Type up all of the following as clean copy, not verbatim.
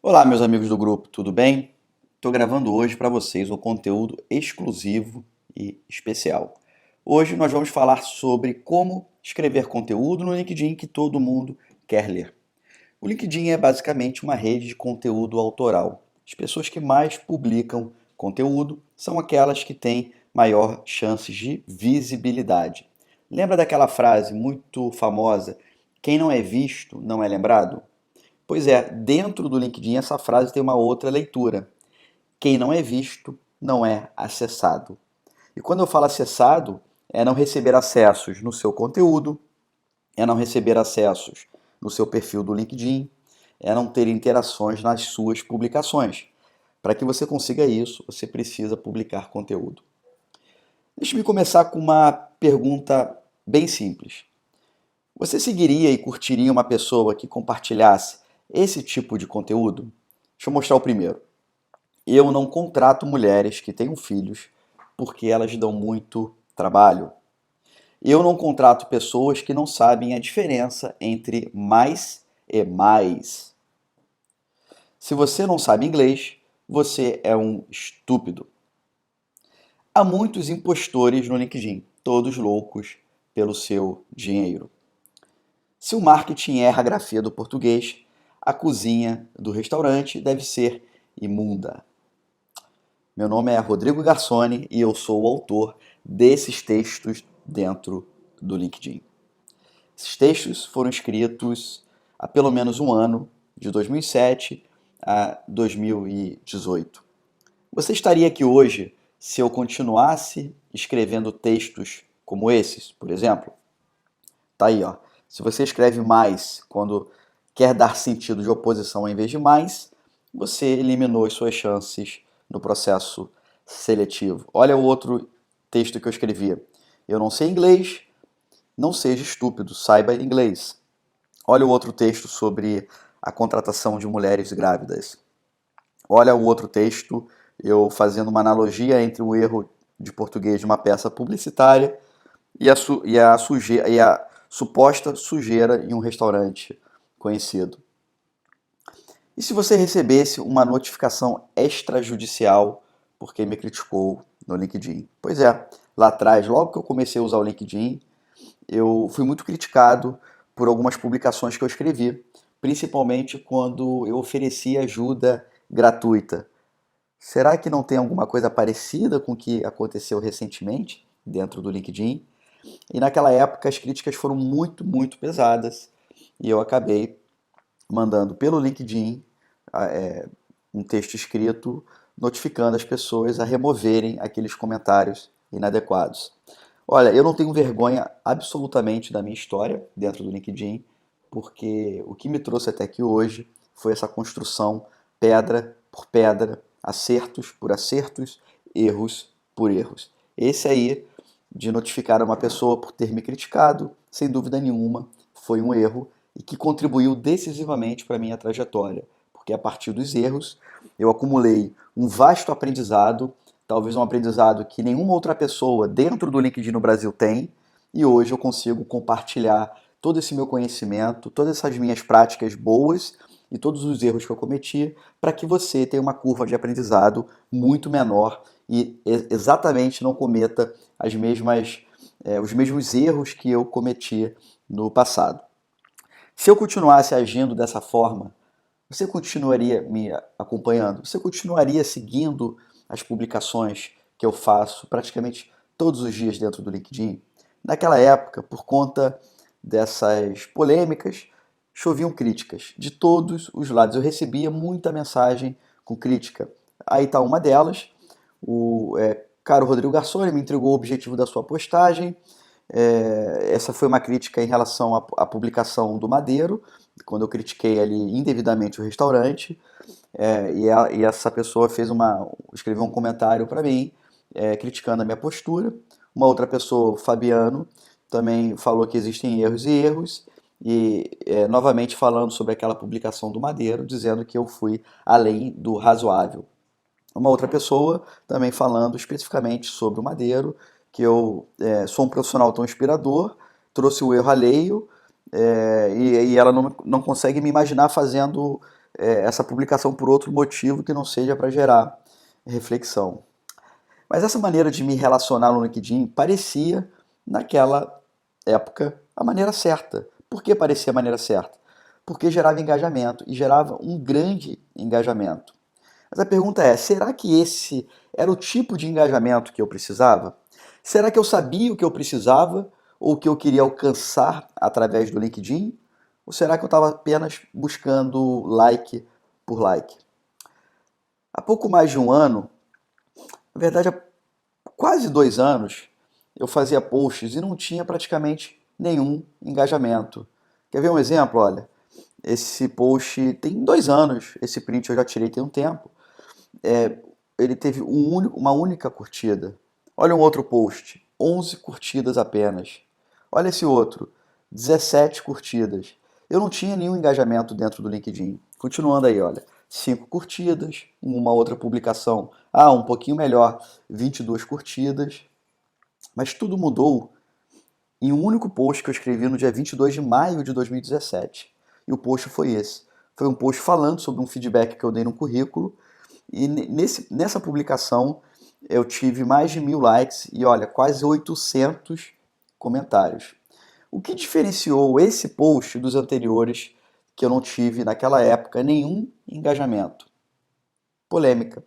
Olá, meus amigos do grupo, tudo bem? Estou gravando hoje para vocês um conteúdo exclusivo e especial. Hoje nós vamos falar sobre como escrever conteúdo no LinkedIn que todo mundo quer ler. O LinkedIn é basicamente uma rede de conteúdo autoral. As pessoas que mais publicam conteúdo são aquelas que têm maior chances de visibilidade. Lembra daquela frase muito famosa: quem não é visto não é lembrado? Pois é, dentro do LinkedIn essa frase tem uma outra leitura. Quem não é visto não é acessado. E quando eu falo acessado, é não receber acessos no seu conteúdo, é não receber acessos no seu perfil do LinkedIn, é não ter interações nas suas publicações. Para que você consiga isso, você precisa publicar conteúdo. Deixe-me começar com uma pergunta bem simples. Você seguiria e curtiria uma pessoa que compartilhasse esse tipo de conteúdo? Deixa eu mostrar o primeiro. Eu não contrato mulheres que tenham filhos porque elas dão muito trabalho. Eu não contrato pessoas que não sabem a diferença entre mais e mais. Se você não sabe inglês, você é um estúpido. Há muitos impostores no LinkedIn, todos loucos pelo seu dinheiro. Se o marketing erra a grafia do português, a cozinha do restaurante deve ser imunda. Meu nome é Rodrigo Garçoni e eu sou o autor desses textos dentro do LinkedIn. Esses textos foram escritos há pelo menos um ano, de 2007 a 2018. Você estaria aqui hoje se eu continuasse escrevendo textos como esses, por exemplo? Tá aí, ó. Se você escreve mais quando quer dar sentido de oposição em vez de mais, você eliminou as suas chances no processo seletivo. Olha o outro texto que eu escrevia. Eu não sei inglês, não seja estúpido, saiba inglês. Olha o outro texto sobre a contratação de mulheres grávidas. Olha o outro texto, eu fazendo uma analogia entre o erro de português de uma peça publicitária e a suposta sujeira em um restaurante conhecido. E se você recebesse uma notificação extrajudicial porque me criticou no LinkedIn? Pois é, lá atrás, logo que eu comecei a usar o LinkedIn, eu fui muito criticado por algumas publicações que eu escrevi, principalmente quando eu oferecia ajuda gratuita. Será que não tem alguma coisa parecida com o que aconteceu recentemente dentro do LinkedIn? E naquela época as críticas foram muito, muito pesadas e eu acabei mandando pelo LinkedIn é, um texto escrito notificando as pessoas a removerem aqueles comentários inadequados. Olha, eu não tenho vergonha absolutamente da minha história dentro do LinkedIn, porque o que me trouxe até aqui hoje foi essa construção pedra por pedra, acertos por acertos, erros por erros. Esse aí de notificar uma pessoa por ter me criticado, sem dúvida nenhuma, foi um erro e que contribuiu decisivamente para a minha trajetória, porque a partir dos erros eu acumulei um vasto aprendizado, talvez um aprendizado que nenhuma outra pessoa dentro do LinkedIn no Brasil tem, e hoje eu consigo compartilhar todo esse meu conhecimento, todas essas minhas práticas boas e todos os erros que eu cometi, para que você tenha uma curva de aprendizado muito menor e exatamente não cometa os mesmos erros que eu cometi no passado. Se eu continuasse agindo dessa forma, você continuaria me acompanhando? Você continuaria seguindo as publicações que eu faço praticamente todos os dias dentro do LinkedIn? Naquela época, por conta dessas polêmicas, choviam críticas de todos os lados. Eu recebia muita mensagem com crítica. Aí está uma delas. Caro Rodrigo Garçoni me entregou o objetivo da sua postagem. Essa foi uma crítica em relação à publicação do Madeiro, quando eu critiquei ali indevidamente o restaurante. E essa pessoa escreveu um comentário para mim, criticando a minha postura. Uma outra pessoa, o Fabiano, também falou que existem erros e erros, e novamente falando sobre aquela publicação do Madeiro, dizendo que eu fui além do razoável. Uma outra pessoa também falando especificamente sobre o Madeiro, que eu sou um profissional tão inspirador, trouxe o erro alheio, e ela não consegue me imaginar fazendo essa publicação por outro motivo que não seja para gerar reflexão. Mas essa maneira de me relacionar no LinkedIn parecia, naquela época, a maneira certa. Por que parecia a maneira certa? Porque gerava engajamento e gerava um grande engajamento. Mas a pergunta é: será que esse era o tipo de engajamento que eu precisava? Será que eu sabia o que eu precisava ou o que eu queria alcançar através do LinkedIn? Ou será que eu estava apenas buscando like por like? Há pouco mais de um ano, na verdade há quase 2 anos, eu fazia posts e não tinha praticamente nenhum engajamento. Quer ver um exemplo? Olha, esse post tem 2 anos, esse print eu já tirei tem um tempo. Ele teve uma única curtida. Olha um outro post, 11 curtidas apenas. Olha esse outro, 17 curtidas. Eu não tinha nenhum engajamento dentro do LinkedIn. Continuando aí, olha, 5 curtidas, uma outra publicação, um pouquinho melhor, 22 curtidas. Mas tudo mudou em um único post que eu escrevi no dia 22 de maio de 2017. E o post foi esse. Foi um post falando sobre um feedback que eu dei no currículo. E nessa publicação eu tive mais de 1.000 likes e olha, quase 800 comentários. O que diferenciou esse post dos anteriores, que eu não tive naquela época nenhum engajamento? Polêmica.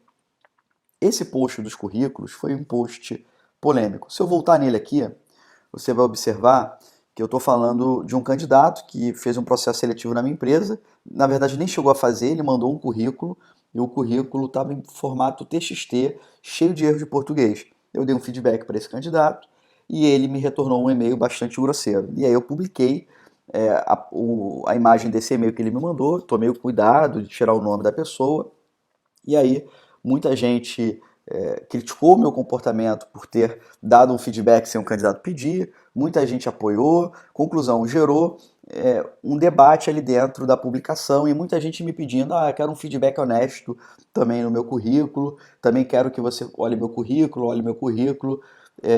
Esse post dos currículos foi um post polêmico. Se eu voltar nele aqui, você vai observar que eu estou falando de um candidato que fez um processo seletivo na minha empresa. Na verdade, nem chegou a fazer, ele mandou um currículo e o currículo estava em formato TXT, cheio de erros de português. Eu dei um feedback para esse candidato e ele me retornou um e-mail bastante grosseiro. E aí eu publiquei a imagem desse e-mail que ele me mandou, tomei o cuidado de tirar o nome da pessoa. E aí muita gente criticou o meu comportamento por ter dado um feedback sem um candidato pedir, muita gente apoiou, conclusão, gerou um debate ali dentro da publicação e muita gente me pedindo, quero um feedback honesto também no meu currículo, também quero que você olhe meu currículo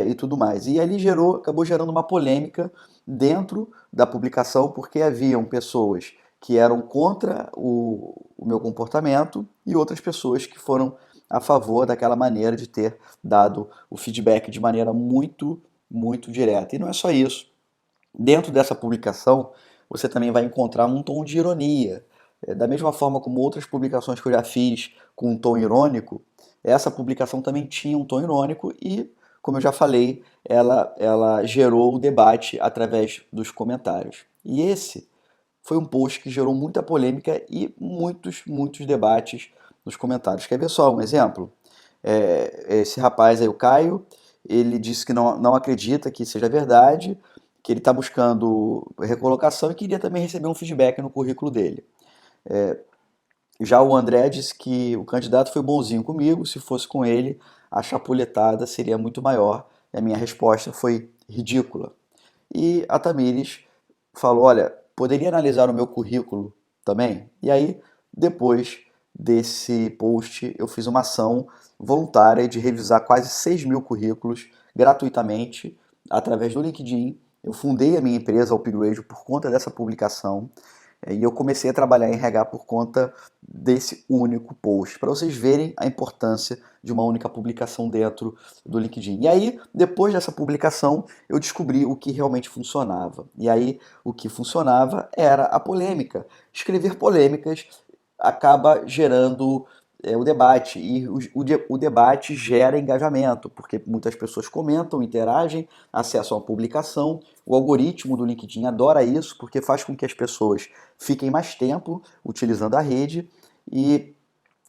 e tudo mais. E ali acabou gerando uma polêmica dentro da publicação, porque haviam pessoas que eram contra o meu comportamento e outras pessoas que foram a favor daquela maneira de ter dado o feedback de maneira muito, muito direta. E não é só isso. Dentro dessa publicação, você também vai encontrar um tom de ironia. Da mesma forma como outras publicações que eu já fiz com um tom irônico, essa publicação também tinha um tom irônico e, como eu já falei, ela gerou o debate através dos comentários. E esse foi um post que gerou muita polêmica e muitos, muitos debates nos comentários. Quer ver só um exemplo? Esse rapaz aí, o Caio, ele disse que não acredita que seja verdade, que ele está buscando recolocação e queria também receber um feedback no currículo dele. Já o André disse que o candidato foi bonzinho comigo, se fosse com ele, a chapuletada seria muito maior. E a minha resposta foi ridícula. E a Tamires falou: olha, poderia analisar o meu currículo também? E aí, depois desse post, eu fiz uma ação voluntária de revisar quase 6.000 currículos gratuitamente através do LinkedIn. Eu fundei a minha empresa Upgrade por conta dessa publicação e eu comecei a trabalhar em RH por conta desse único post, para vocês verem a importância de uma única publicação dentro do LinkedIn. E aí, depois dessa publicação, eu descobri o que realmente funcionava. E aí, o que funcionava era a polêmica. Escrever polêmicas acaba gerando o debate, e o debate gera engajamento, porque muitas pessoas comentam, interagem, acessam a publicação. O algoritmo do LinkedIn adora isso, porque faz com que as pessoas fiquem mais tempo utilizando a rede e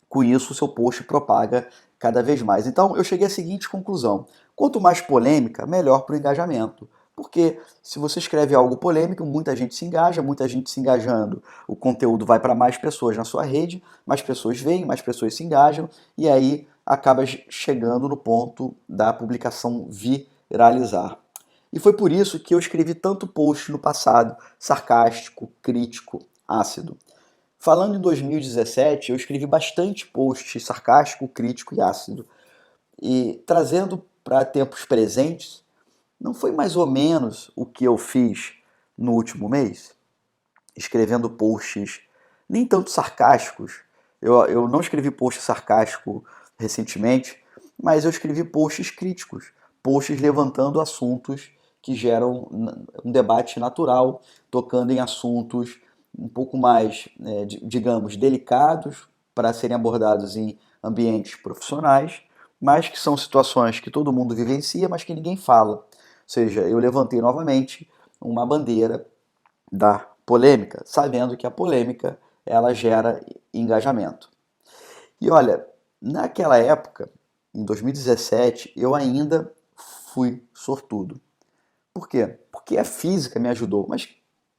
com isso o seu post propaga cada vez mais. Então eu cheguei à seguinte conclusão: quanto mais polêmica, melhor para o engajamento. Porque se você escreve algo polêmico, muita gente se engaja, muita gente se engajando, o conteúdo vai para mais pessoas na sua rede, mais pessoas veem, mais pessoas se engajam, e aí acaba chegando no ponto da publicação viralizar. E foi por isso que eu escrevi tanto post no passado, sarcástico, crítico, ácido. Falando em 2017, eu escrevi bastante post sarcástico, crítico e ácido. E trazendo para tempos presentes, não foi mais ou menos o que eu fiz no último mês? Escrevendo posts nem tanto sarcásticos. Eu não escrevi post sarcástico recentemente, mas eu escrevi posts críticos, posts levantando assuntos que geram um debate natural, tocando em assuntos um pouco mais, digamos, delicados para serem abordados em ambientes profissionais, mas que são situações que todo mundo vivencia, mas que ninguém fala. Ou seja, eu levantei novamente uma bandeira da polêmica, sabendo que a polêmica ela gera engajamento. E olha, naquela época, em 2017, eu ainda fui sortudo. Por quê? Porque a física me ajudou. Mas o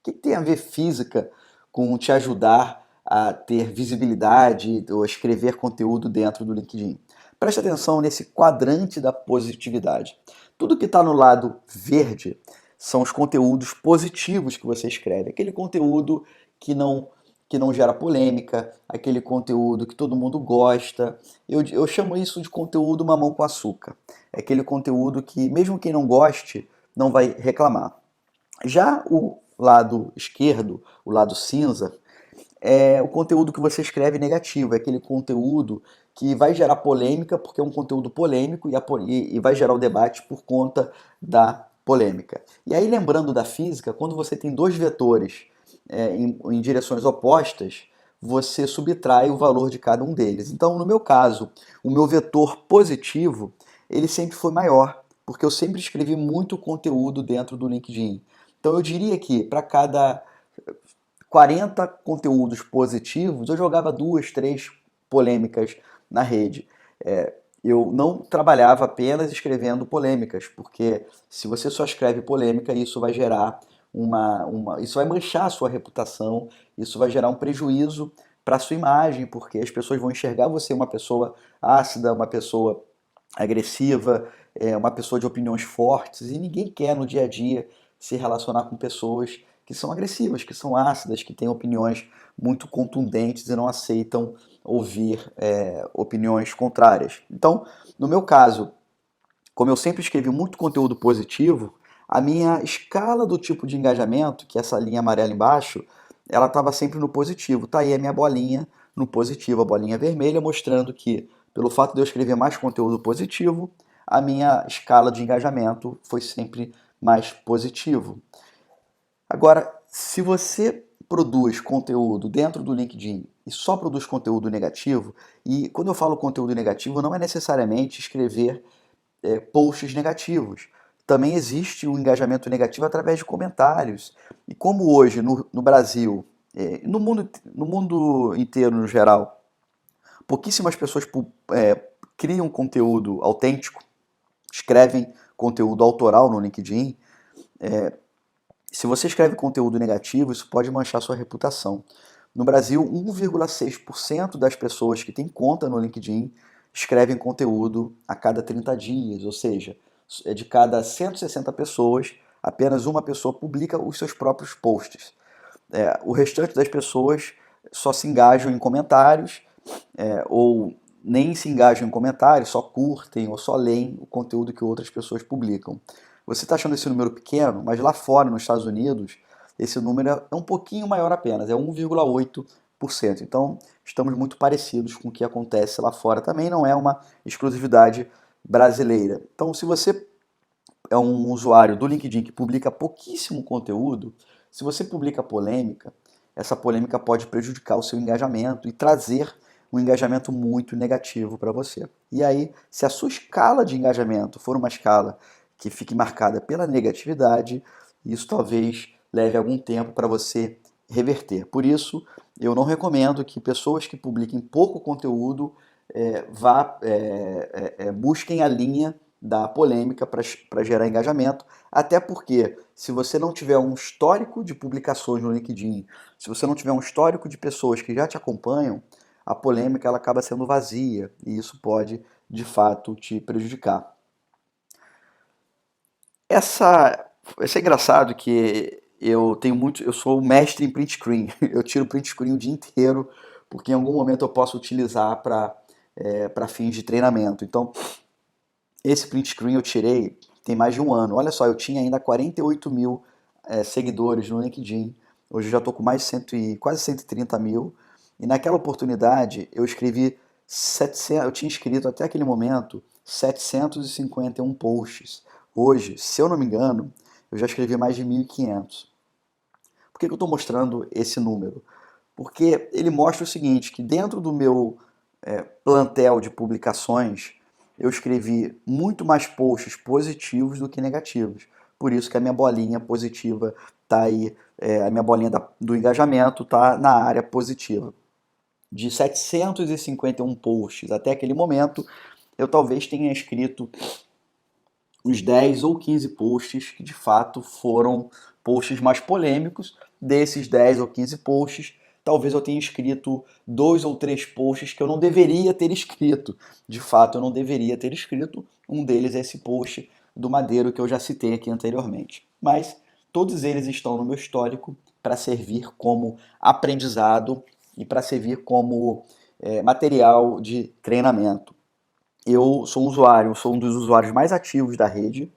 que tem a ver física com te ajudar a ter visibilidade ou escrever conteúdo dentro do LinkedIn? Preste atenção nesse quadrante da positividade. Tudo que está no lado verde são os conteúdos positivos que você escreve. Aquele conteúdo que não gera polêmica, aquele conteúdo que todo mundo gosta. Eu chamo isso de conteúdo mamão com açúcar. É aquele conteúdo que, mesmo quem não goste, não vai reclamar. Já o lado esquerdo, o lado cinza, é o conteúdo que você escreve negativo, é aquele conteúdo que vai gerar polêmica porque é um conteúdo polêmico e vai gerar o debate por conta da polêmica. E aí, lembrando da física, quando você tem dois vetores em direções opostas, você subtrai o valor de cada um deles. Então, no meu caso, o meu vetor positivo, ele sempre foi maior, porque eu sempre escrevi muito conteúdo dentro do LinkedIn. Então, eu diria que para cada 40 conteúdos positivos, eu jogava duas, três polêmicas na rede. Eu não trabalhava apenas escrevendo polêmicas, porque se você só escreve polêmica, isso vai gerar isso vai manchar a sua reputação, isso vai gerar um prejuízo para a sua imagem, porque as pessoas vão enxergar você uma pessoa ácida, uma pessoa agressiva, uma pessoa de opiniões fortes, e ninguém quer no dia a dia se relacionar com pessoas que são agressivas, que são ácidas, que têm opiniões muito contundentes e não aceitam ouvir opiniões contrárias. Então, no meu caso, como eu sempre escrevi muito conteúdo positivo, a minha escala do tipo de engajamento, que é essa linha amarela embaixo, ela estava sempre no positivo. Tá aí a minha bolinha no positivo, a bolinha vermelha, mostrando que, pelo fato de eu escrever mais conteúdo positivo, a minha escala de engajamento foi sempre mais positivo. Agora, se você produz conteúdo dentro do LinkedIn e só produz conteúdo negativo, e quando eu falo conteúdo negativo, não é necessariamente escrever posts negativos. Também existe o engajamento negativo através de comentários. E como hoje no Brasil, no mundo inteiro no geral, pouquíssimas pessoas criam conteúdo autêntico, escrevem conteúdo autoral no LinkedIn. Se você escreve conteúdo negativo, isso pode manchar sua reputação. No Brasil, 1,6% das pessoas que têm conta no LinkedIn escrevem conteúdo a cada 30 dias, ou seja, de cada 160 pessoas, apenas uma pessoa publica os seus próprios posts. O restante das pessoas só se engajam em comentários, ou nem se engajam em comentários, só curtem ou só leem o conteúdo que outras pessoas publicam. Você está achando esse número pequeno, mas lá fora, nos Estados Unidos, esse número é um pouquinho maior apenas, é 1,8%. Então, estamos muito parecidos com o que acontece lá fora. Também não é uma exclusividade brasileira. Então, se você é um usuário do LinkedIn que publica pouquíssimo conteúdo, se você publica polêmica, essa polêmica pode prejudicar o seu engajamento e trazer um engajamento muito negativo para você. E aí, se a sua escala de engajamento for uma escala que fique marcada pela negatividade, isso talvez leve algum tempo para você reverter. Por isso, eu não recomendo que pessoas que publiquem pouco conteúdo busquem a linha da polêmica para gerar engajamento, até porque se você não tiver um histórico de publicações no LinkedIn, se você não tiver um histórico de pessoas que já te acompanham, a polêmica ela acaba sendo vazia e isso pode de fato te prejudicar. Essa é engraçado que eu sou mestre em print screen. Eu tiro print screen o dia inteiro porque em algum momento eu posso utilizar para fins de treinamento. Então, esse print screen eu tirei tem mais de um ano. Olha só, eu tinha ainda 48 mil seguidores no LinkedIn Hoje eu já estou com mais de quase 130 mil. E naquela oportunidade eu escrevi 700, eu tinha escrito até aquele momento 751 posts. Hoje, se eu não me engano, eu já escrevi mais de 1.500. Por que eu estou mostrando esse número? Porque ele mostra o seguinte, que dentro do meu plantel de publicações, eu escrevi muito mais posts positivos do que negativos. Por isso que a minha bolinha positiva está aí, a minha bolinha do engajamento está na área positiva. De 751 posts até aquele momento, eu talvez tenha escrito uns 10 ou 15 posts que de fato foram posts mais polêmicos. Desses 10 ou 15 posts, talvez eu tenha escrito 2 ou 3 posts que eu não deveria ter escrito. De fato, eu não deveria ter escrito. Um deles é esse post do Madeiro que eu já citei aqui anteriormente. Mas todos eles estão no meu histórico para servir como aprendizado e para servir como material de treinamento. Eu sou sou um dos usuários mais ativos da rede.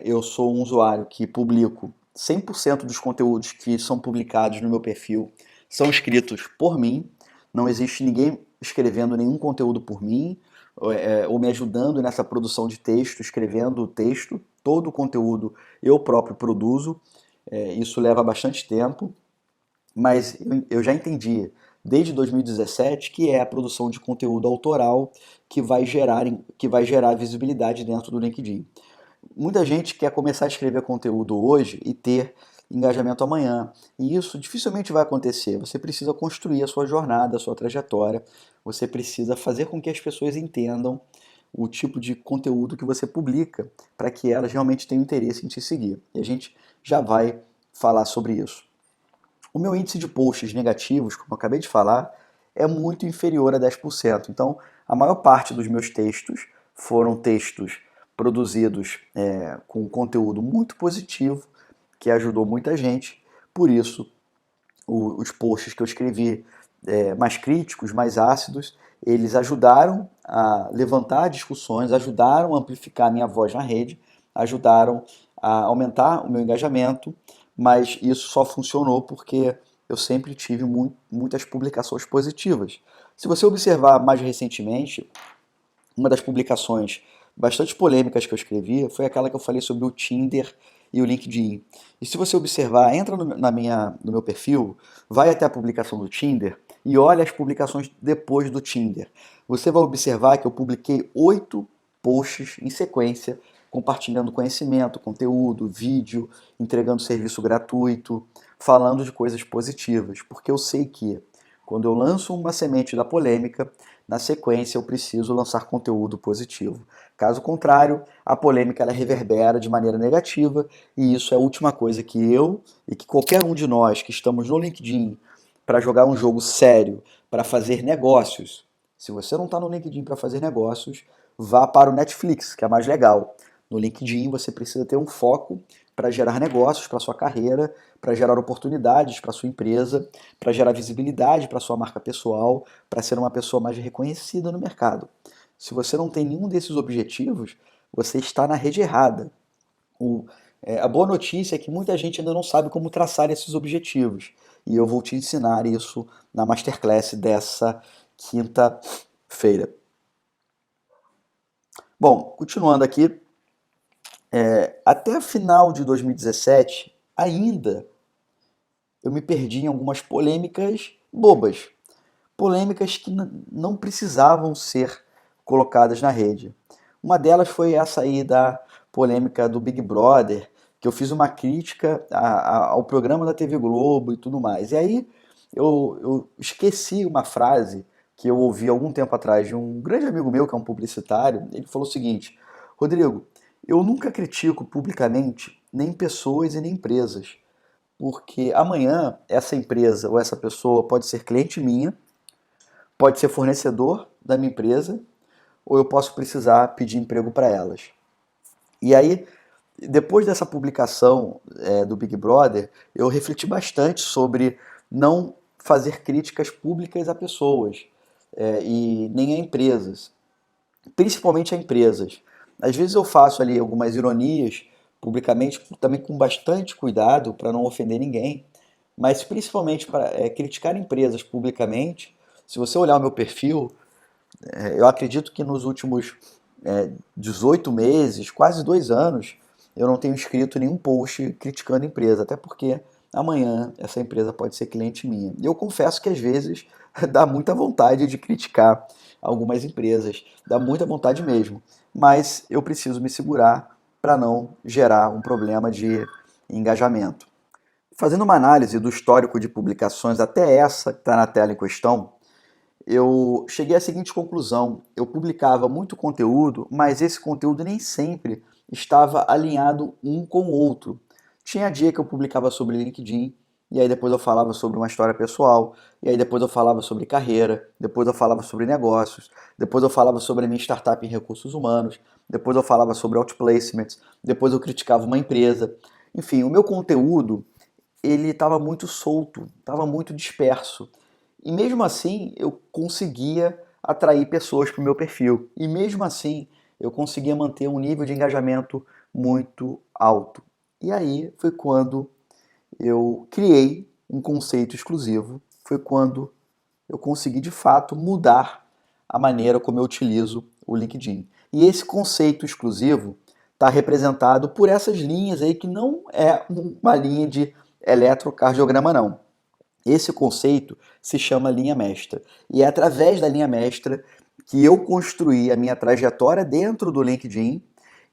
Eu sou um usuário que publico 100% dos conteúdos que são publicados no meu perfil são escritos por mim. Não existe ninguém escrevendo nenhum conteúdo por mim ou me ajudando nessa produção de texto, escrevendo o texto. Todo o conteúdo eu próprio produzo. Isso leva bastante tempo, mas eu já entendi desde 2017 que é a produção de conteúdo autoral que vai gerar visibilidade dentro do LinkedIn. Muita gente quer começar a escrever conteúdo hoje e ter engajamento amanhã. E isso dificilmente vai acontecer. Você precisa construir a sua jornada, a sua trajetória. Você precisa fazer com que as pessoas entendam o tipo de conteúdo que você publica para que elas realmente tenham interesse em te seguir. E a gente já vai falar sobre isso. O meu índice de posts negativos, como eu acabei de falar, é muito inferior a 10%. Então, a maior parte dos meus textos foram textos produzidos com conteúdo muito positivo, que ajudou muita gente. Por isso, os posts que eu escrevi mais críticos, mais ácidos, eles ajudaram a levantar discussões, ajudaram a amplificar a minha voz na rede, ajudaram a aumentar o meu engajamento, mas isso só funcionou porque eu sempre tive muitas publicações positivas. Se você observar mais recentemente, uma das publicações bastante polêmicas que eu escrevi foi aquela que eu falei sobre o Tinder e o LinkedIn. E se você observar, entra no meu perfil, vai até a publicação do Tinder e olha as publicações depois do Tinder. Você vai observar que eu publiquei 8 posts em sequência, compartilhando conhecimento, conteúdo, vídeo, entregando serviço gratuito, falando de coisas positivas, porque eu sei que quando eu lanço uma semente da polêmica, na sequência eu preciso lançar conteúdo positivo. Caso contrário, a polêmica ela reverbera de maneira negativa e isso é a última coisa que eu e que qualquer um de nós que estamos no LinkedIn para jogar um jogo sério, para fazer negócios. Se você não está no LinkedIn para fazer negócios, vá para o Netflix, que é mais legal. No LinkedIn você precisa ter um foco para gerar negócios para sua carreira, para gerar oportunidades para sua empresa, para gerar visibilidade para sua marca pessoal, para ser uma pessoa mais reconhecida no mercado. Se você não tem nenhum desses objetivos, você está na rede errada. A boa notícia é que muita gente ainda não sabe como traçar esses objetivos. E eu vou te ensinar isso na Masterclass dessa quinta-feira. Bom, continuando aqui, até final de 2017, ainda eu me perdi em algumas polêmicas bobas. Polêmicas que não precisavam ser colocadas na rede. Uma delas foi essa aí da polêmica do Big Brother, que eu fiz uma crítica ao programa da TV Globo e tudo mais. E aí eu esqueci uma frase que eu ouvi algum tempo atrás de um grande amigo meu, que é um publicitário. Ele falou o seguinte: Rodrigo, eu nunca critico publicamente nem pessoas e nem empresas, porque amanhã essa empresa ou essa pessoa pode ser cliente minha, pode ser fornecedor da minha empresa, ou eu posso precisar pedir emprego para elas. E aí, depois dessa publicação do Big Brother, eu refleti bastante sobre não fazer críticas públicas a pessoas e nem a empresas, principalmente a empresas. Às vezes eu faço ali algumas ironias publicamente, também com bastante cuidado para não ofender ninguém, mas principalmente para criticar empresas publicamente. Se você olhar o meu perfil, eu acredito que nos últimos 18 meses, quase 2 anos, eu não tenho escrito nenhum post criticando a empresa, até porque amanhã essa empresa pode ser cliente minha. E eu confesso que às vezes dá muita vontade de criticar algumas empresas, dá muita vontade mesmo, mas eu preciso me segurar para não gerar um problema de engajamento. Fazendo uma análise do histórico de publicações até essa que está na tela em questão, eu cheguei à seguinte conclusão: eu publicava muito conteúdo, mas esse conteúdo nem sempre estava alinhado um com o outro. Tinha dia que eu publicava sobre LinkedIn, e aí depois eu falava sobre uma história pessoal, e aí depois eu falava sobre carreira, depois eu falava sobre negócios, depois eu falava sobre a minha startup em recursos humanos, depois eu falava sobre outplacements, depois eu criticava uma empresa. Enfim, o meu conteúdo ele estava muito solto, estava muito disperso. E mesmo assim, eu conseguia atrair pessoas para o meu perfil. E mesmo assim, eu conseguia manter um nível de engajamento muito alto. E aí foi quando eu criei um conceito exclusivo, foi quando eu consegui de fato mudar a maneira como eu utilizo o LinkedIn. E esse conceito exclusivo está representado por essas linhas aí que não é uma linha de eletrocardiograma não. Esse conceito se chama linha mestra. E é através da linha mestra que eu construí a minha trajetória dentro do LinkedIn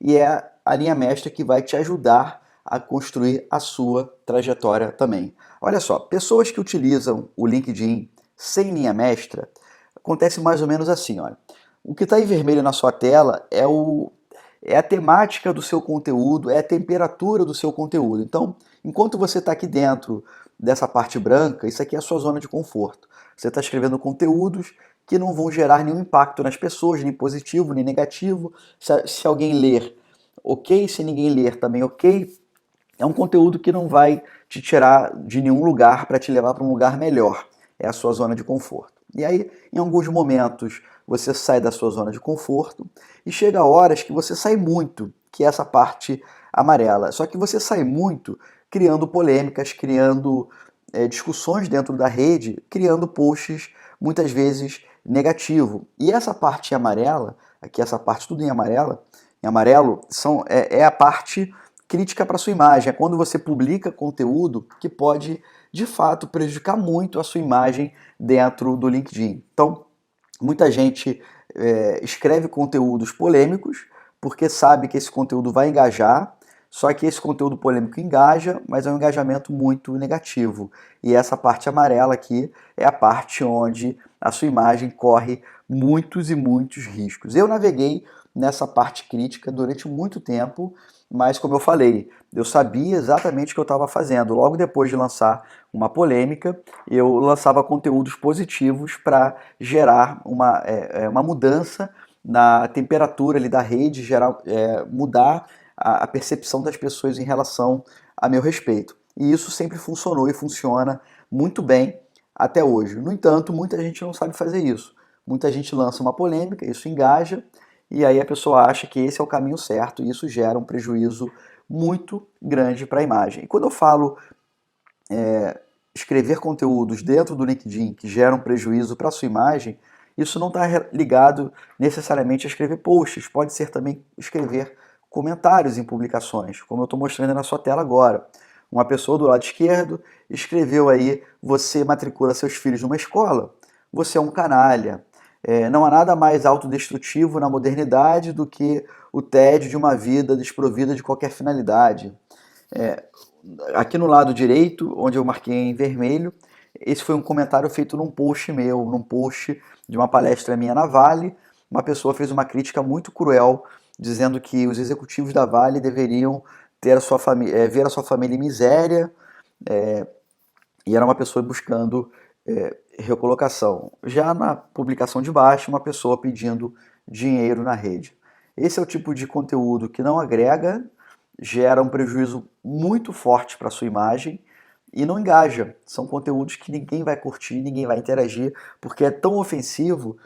e é a linha mestra que vai te ajudar a construir a sua trajetória também. Olha só, pessoas que utilizam o LinkedIn sem linha mestra, acontece mais ou menos assim, olha. O que está em vermelho na sua tela é a temática do seu conteúdo, é a temperatura do seu conteúdo. Então, enquanto você está aqui dentro dessa parte branca, isso aqui é a sua zona de conforto. Você está escrevendo conteúdos que não vão gerar nenhum impacto nas pessoas, nem positivo, nem negativo. Se alguém ler, ok. Se ninguém ler, também ok. É um conteúdo que não vai te tirar de nenhum lugar para te levar para um lugar melhor. É a sua zona de conforto. E aí, em alguns momentos, você sai da sua zona de conforto e chega a horas que você sai muito, que é essa parte amarela. Só que você sai muito criando polêmicas, criando discussões dentro da rede, criando posts muitas vezes negativo. E essa parte amarela, aqui essa parte tudo em amarelo, é a parte crítica para sua imagem. É quando você publica conteúdo que pode, de fato, prejudicar muito a sua imagem dentro do LinkedIn. Então, muita gente escreve conteúdos polêmicos porque sabe que esse conteúdo vai engajar, só que esse conteúdo polêmico engaja, mas é um engajamento muito negativo. E essa parte amarela aqui é a parte onde a sua imagem corre muitos e muitos riscos. Eu naveguei nessa parte crítica durante muito tempo, mas como eu falei, eu sabia exatamente o que eu estava fazendo. Logo depois de lançar uma polêmica, eu lançava conteúdos positivos para gerar uma mudança na temperatura ali da rede, mudar a percepção das pessoas em relação a meu respeito. E isso sempre funcionou e funciona muito bem até hoje. No entanto, muita gente não sabe fazer isso. Muita gente lança uma polêmica, isso engaja, e aí a pessoa acha que esse é o caminho certo, e isso gera um prejuízo muito grande para a imagem. E quando eu falo escrever conteúdos dentro do LinkedIn que geram prejuízo para a sua imagem, isso não está ligado necessariamente a escrever posts, pode ser também escrever comentários em publicações, como eu estou mostrando na sua tela agora. Uma pessoa do lado esquerdo escreveu aí: você matricula seus filhos numa escola, você é um canalha. Não há nada mais autodestrutivo na modernidade do que o tédio de uma vida desprovida de qualquer finalidade. É, Aqui no lado direito, onde eu marquei em vermelho, esse foi um comentário feito num post meu, num post de uma palestra minha na Vale. Uma pessoa fez uma crítica muito cruel, dizendo que os executivos da Vale deveriam ter a sua ver a sua família em miséria, e era uma pessoa buscando recolocação. Já na publicação de baixo, uma pessoa pedindo dinheiro na rede. Esse é o tipo de conteúdo que não agrega, gera um prejuízo muito forte para a sua imagem e não engaja. São conteúdos que ninguém vai curtir, ninguém vai interagir, porque é tão ofensivo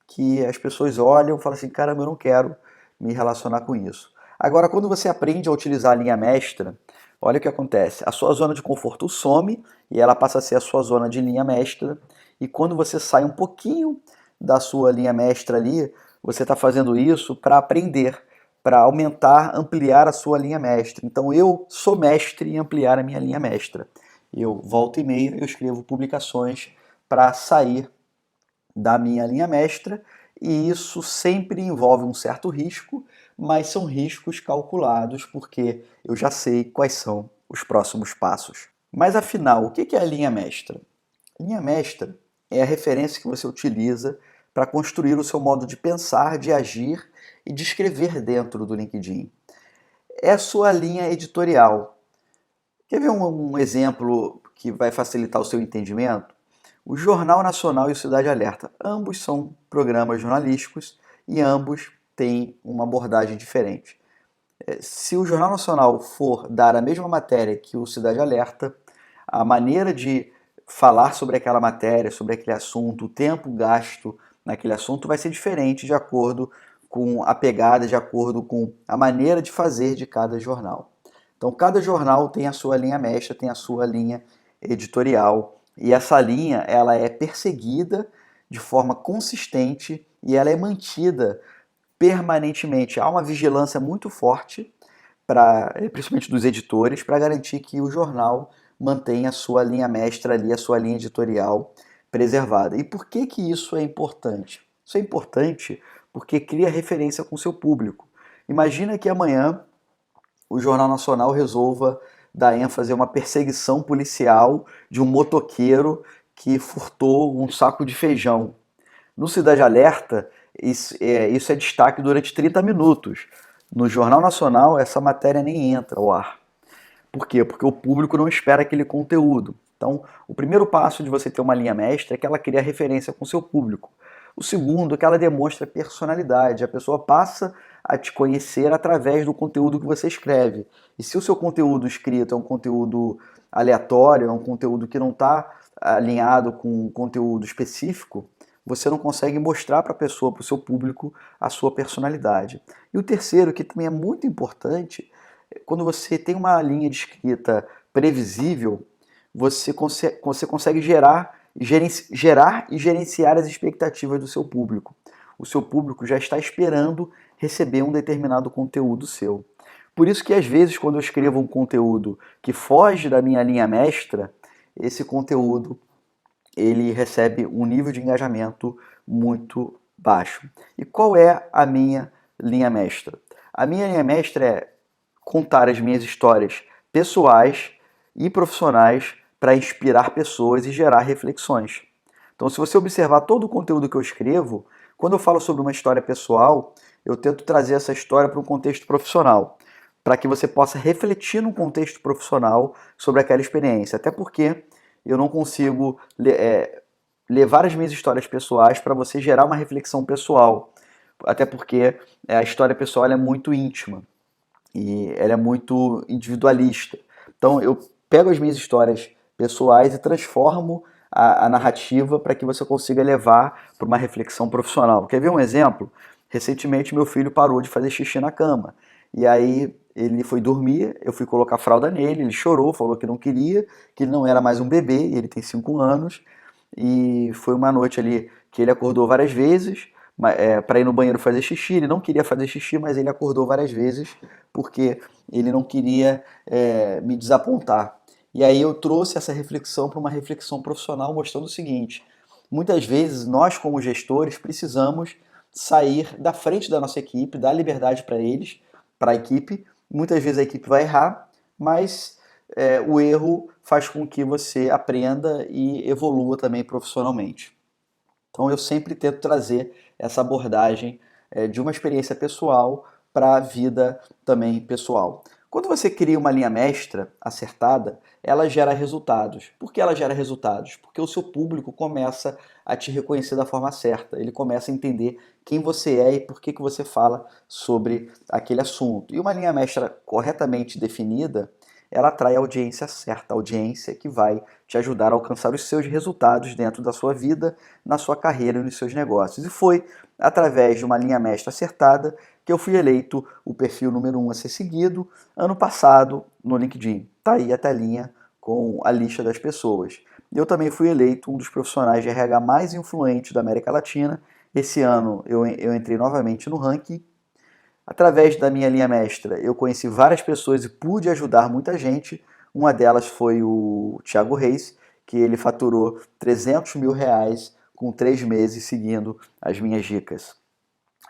que as pessoas olham e falam assim: caramba, eu não quero me relacionar com isso. Agora, quando você aprende a utilizar a linha mestra, olha o que acontece. A sua zona de conforto some e ela passa a ser a sua zona de linha mestra. E quando você sai um pouquinho da sua linha mestra ali, você está fazendo isso para aprender, para aumentar, ampliar a sua linha mestra. Então eu sou mestre em ampliar a minha linha mestra. Eu volta e meia eu escrevo publicações para sair da minha linha mestra e isso sempre envolve um certo risco, mas são riscos calculados porque eu já sei quais são os próximos passos. Mas afinal, o que é a linha mestra? Linha mestra é a referência que você utiliza para construir o seu modo de pensar, de agir e de escrever dentro do LinkedIn. É a sua linha editorial. Quer ver um exemplo que vai facilitar o seu entendimento? O Jornal Nacional e o Cidade Alerta. Ambos são programas jornalísticos e ambos têm uma abordagem diferente. Se o Jornal Nacional for dar a mesma matéria que o Cidade Alerta, a maneira de falar sobre aquela matéria, sobre aquele assunto, o tempo gasto naquele assunto vai ser diferente de acordo com a pegada, de acordo com a maneira de fazer de cada jornal. Então, cada jornal tem a sua linha mestra, tem a sua linha editorial, e essa linha ela é perseguida de forma consistente e ela é mantida permanentemente. Há uma vigilância muito forte, principalmente dos editores, para garantir que o jornal mantenha a sua linha mestra ali, a sua linha editorial preservada. E por que isso é importante? Isso é importante porque cria referência com o seu público. Imagina que amanhã o Jornal Nacional resolva dar ênfase a uma perseguição policial de um motoqueiro que furtou um saco de feijão. No Cidade Alerta, isso é destaque durante 30 minutos. No Jornal Nacional, essa matéria nem entra ao ar. Por quê? Porque o público não espera aquele conteúdo. Então, o primeiro passo de você ter uma linha mestra é que ela cria referência com o seu público. O segundo é que ela demonstra personalidade. A pessoa passa a te conhecer através do conteúdo que você escreve. E se o seu conteúdo escrito é um conteúdo aleatório, é um conteúdo que não está alinhado com um conteúdo específico, você não consegue mostrar para a pessoa, para o seu público, a sua personalidade. E o terceiro, que também é muito importante, quando você tem uma linha de escrita previsível, você consegue gerar e gerenciar as expectativas do seu público. O seu público já está esperando receber um determinado conteúdo seu. Por isso que às vezes quando eu escrevo um conteúdo que foge da minha linha mestra, esse conteúdo ele recebe um nível de engajamento muito baixo. E qual é a minha linha mestra? A minha linha mestra é contar as minhas histórias pessoais e profissionais para inspirar pessoas e gerar reflexões. Então, se você observar todo o conteúdo que eu escrevo, quando eu falo sobre uma história pessoal, eu tento trazer essa história para um contexto profissional, para que você possa refletir num contexto profissional sobre aquela experiência. Até porque eu não consigo levar as minhas histórias pessoais para você gerar uma reflexão pessoal. Até porque a história pessoal é muito íntima e ela é muito individualista. Então eu pego as minhas histórias pessoais e transformo a narrativa para que você consiga levar para uma reflexão profissional. Quer ver um exemplo? Recentemente meu filho parou de fazer xixi na cama. E aí ele foi dormir, eu fui colocar fralda nele, ele chorou, falou que não queria, que ele não era mais um bebê, ele tem 5 anos. E foi uma noite ali que ele acordou várias vezes para ir no banheiro fazer xixi. Ele não queria fazer xixi, mas ele acordou várias vezes porque ele não queria me desapontar. E aí eu trouxe essa reflexão para uma reflexão profissional mostrando o seguinte: muitas vezes nós como gestores precisamos sair da frente da nossa equipe, dar liberdade para eles, para a equipe. Muitas vezes a equipe vai errar, mas o erro faz com que você aprenda e evolua também profissionalmente. Então eu sempre tento trazer essa abordagem de uma experiência pessoal para a vida também pessoal. Quando você cria uma linha mestra acertada, ela gera resultados. Por que ela gera resultados? Porque o seu público começa a te reconhecer da forma certa. Ele começa a entender quem você é e por que você fala sobre aquele assunto. E uma linha mestra corretamente definida, ela atrai a audiência certa, a audiência que vai te ajudar a alcançar os seus resultados dentro da sua vida, na sua carreira e nos seus negócios. E foi através de uma linha mestra acertada que eu fui eleito o perfil número 1 a ser seguido ano passado, no LinkedIn. Tá aí a telinha com a lista das pessoas. Eu também fui eleito um dos profissionais de RH mais influentes da América Latina. Esse ano eu entrei novamente no ranking. Através da minha linha mestra, eu conheci várias pessoas e pude ajudar muita gente. Uma delas foi o Thiago Reis, que ele faturou R$ 300 mil com 3 meses seguindo as minhas dicas.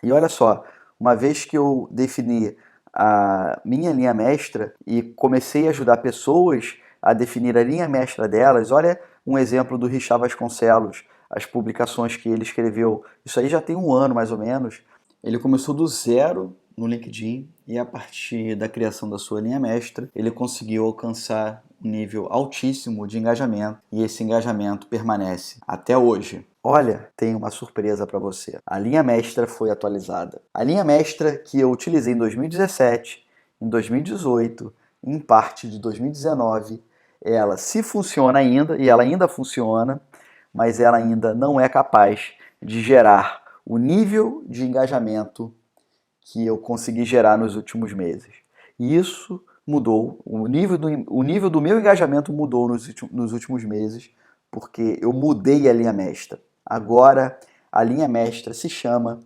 E olha só, uma vez que eu defini a minha linha mestra e comecei a ajudar pessoas a definir a linha mestra delas, olha um exemplo do Richard Vasconcelos, as publicações que ele escreveu, isso aí já tem um ano mais ou menos. Ele começou do zero no LinkedIn e a partir da criação da sua linha mestra, ele conseguiu alcançar um nível altíssimo de engajamento e esse engajamento permanece até hoje. Olha, tem uma surpresa para você. A linha mestra foi atualizada. A linha mestra que eu utilizei em 2017, em 2018, em parte de 2019, ela se funciona ainda, e ela ainda funciona, mas ela ainda não é capaz de gerar o nível de engajamento que eu consegui gerar nos últimos meses. E isso mudou, o nível do meu engajamento mudou nos últimos meses, porque eu mudei a linha mestra. Agora, a linha mestra se chama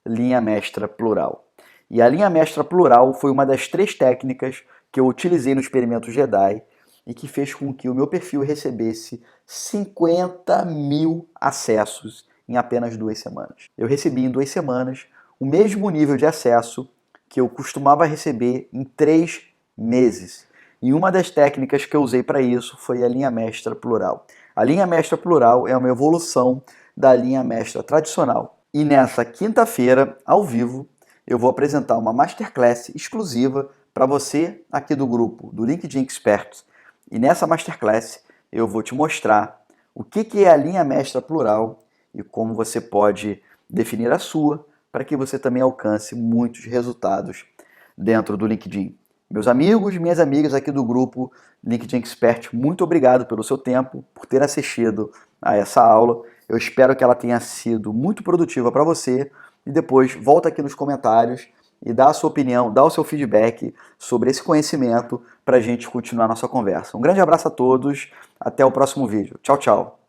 linha mestra plural. E a linha mestra plural foi uma das 3 técnicas que eu utilizei no experimento Jedi e que fez com que o meu perfil recebesse 50 mil acessos em apenas 2 semanas. Eu recebi em 2 semanas o mesmo nível de acesso que eu costumava receber em 3 meses. E uma das técnicas que eu usei para isso foi a linha mestra plural. A linha mestra plural é uma evolução da linha mestra tradicional. E nessa quinta-feira, ao vivo, eu vou apresentar uma masterclass exclusiva para você aqui do grupo do LinkedIn Experts. E nessa masterclass eu vou te mostrar o que é a linha mestra plural e como você pode definir a sua para que você também alcance muitos resultados dentro do LinkedIn. Meus amigos, minhas amigas aqui do grupo LinkedIn Expert, muito obrigado pelo seu tempo, por ter assistido a essa aula. Eu espero que ela tenha sido muito produtiva para você e depois volta aqui nos comentários e dá a sua opinião, dá o seu feedback sobre esse conhecimento para a gente continuar a nossa conversa. Um grande abraço a todos, até o próximo vídeo. Tchau, tchau!